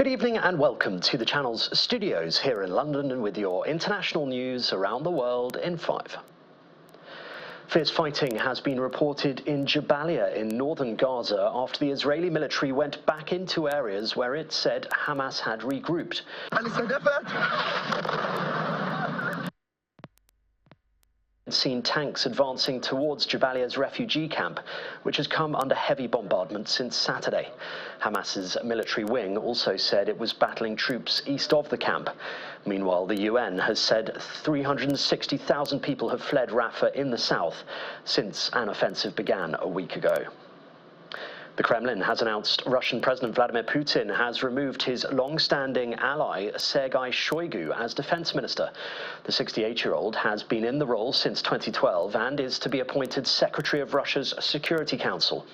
Good evening and welcome to the channel's studios here in London and with your international news around the world in 5. Fierce fighting has been reported in Jabalia in northern Gaza after the Israeli military went back into areas where it said Hamas had regrouped. Seen tanks advancing towards Jabalia's refugee camp, which has come under heavy bombardment since Saturday. Hamas's military wing also said it was battling troops east of the camp. Meanwhile, the UN has said 360,000 people have fled Rafah in the south since an offensive began a week ago. The Kremlin has announced Russian President Vladimir Putin has removed his long-standing ally Sergei Shoigu as defense minister. The 68-year-old has been in the role since 2012 and is to be appointed Secretary of Russia's Security Council.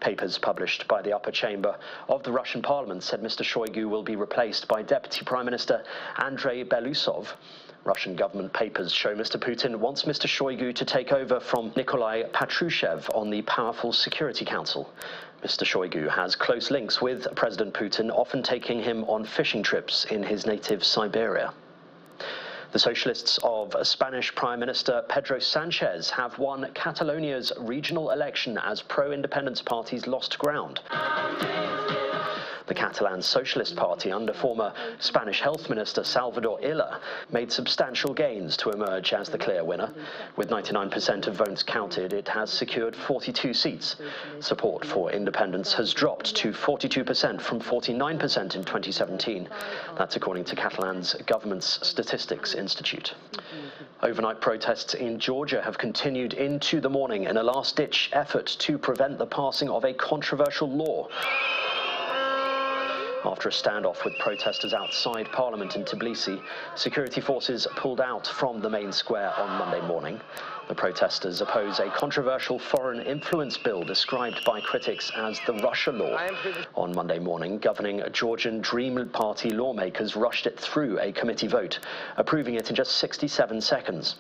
Papers published by the upper chamber of the Russian parliament said Mr. Shoigu will be replaced by Deputy Prime Minister Andrei Belousov. Russian government papers show Mr. Putin wants Mr. Shoigu to take over from Nikolai Patrushev on the powerful Security Council. Mr. Shoigu has close links with President Putin, often taking him on fishing trips in his native Siberia. The socialists of Spanish Prime Minister Pedro Sanchez have won Catalonia's regional election as pro-independence parties lost ground. The Catalan Socialist Party, under former Spanish Health Minister Salvador Illa, made substantial gains to emerge as the clear winner. With 99% of votes counted, it has secured 42 seats. Support for independence has dropped to 42% from 49% in 2017. That's according to Catalan's government's Statistics Institute. Overnight protests in Georgia have continued into the morning in a last-ditch effort to prevent the passing of a controversial law. After a standoff with protesters outside Parliament in Tbilisi, security forces pulled out from the main square on Monday morning. The protesters oppose a controversial foreign influence bill described by critics as the Russia law. On Monday morning, governing Georgian Dream Party lawmakers rushed it through a committee vote, approving it in just 67 seconds.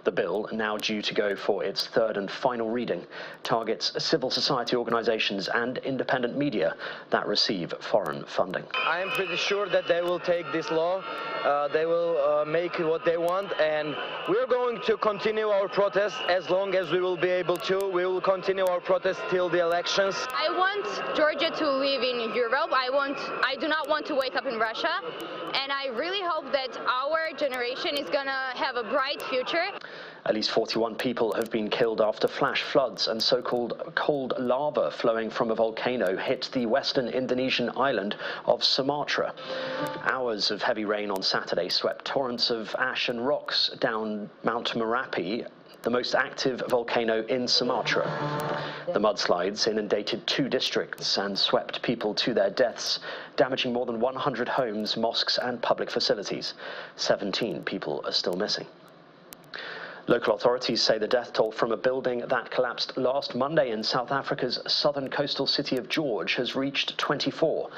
The bill, now due to go for its third and final reading, targets civil society organizations and independent media that receive foreign funding. I am pretty sure that they will take this law, they will make what they want, and we're going to continue our protest as long as we will be able to. We will continue our protest till the elections. I want Georgia to live in Europe. I do not want to wake up in Russia, and I really hope that our generation is gonna have a bright future. At least 41 people have been killed after flash floods and so-called cold lava flowing from a volcano hit the western Indonesian island of Sumatra. Hours of heavy rain on Saturday swept torrents of ash and rocks down Mount Merapi, the most active volcano in Sumatra. The mudslides inundated 2 districts and swept people to their deaths, damaging more than 100 homes, mosques and public facilities. 17 people are still missing. Local authorities say the death toll from a building that collapsed last Monday in South Africa's southern coastal city of George has reached 24.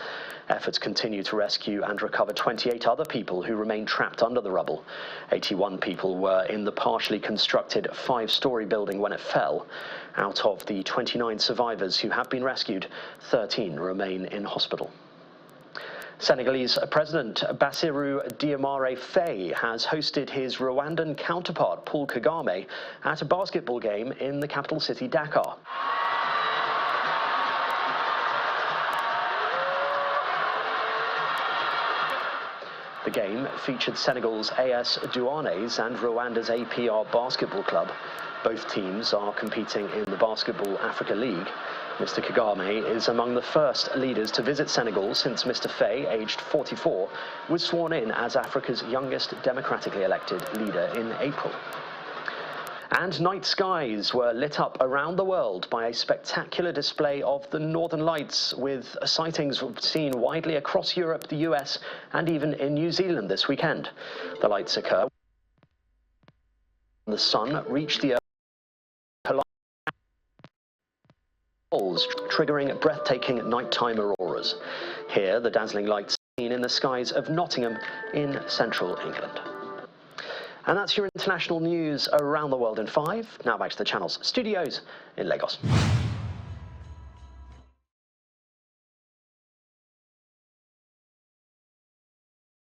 Efforts continue to rescue and recover 28 other people who remain trapped under the rubble. 81 people were in the partially constructed 5-story building when it fell. Out of the 29 survivors who have been rescued, 13 remain in hospital. Senegalese President Bassirou Diomaye Faye has hosted his Rwandan counterpart Paul Kagame at a basketball game in the capital city Dakar. The game featured Senegal's AS Douanes and Rwanda's APR Basketball Club. Both teams are competing in the Basketball Africa League. Mr. Kagame is among the first leaders to visit Senegal since Mr. Faye, aged 44, was sworn in as Africa's youngest democratically elected leader in April. And night skies were lit up around the world by a spectacular display of the Northern Lights, with sightings seen widely across Europe, the US, and even in New Zealand this weekend. The lights occur when the sun reached the Earth, triggering breathtaking nighttime auroras. Here, the dazzling lights seen in the skies of Nottingham in central England. And that's your international news around the world in 5. Now back to the channel's studios in Lagos.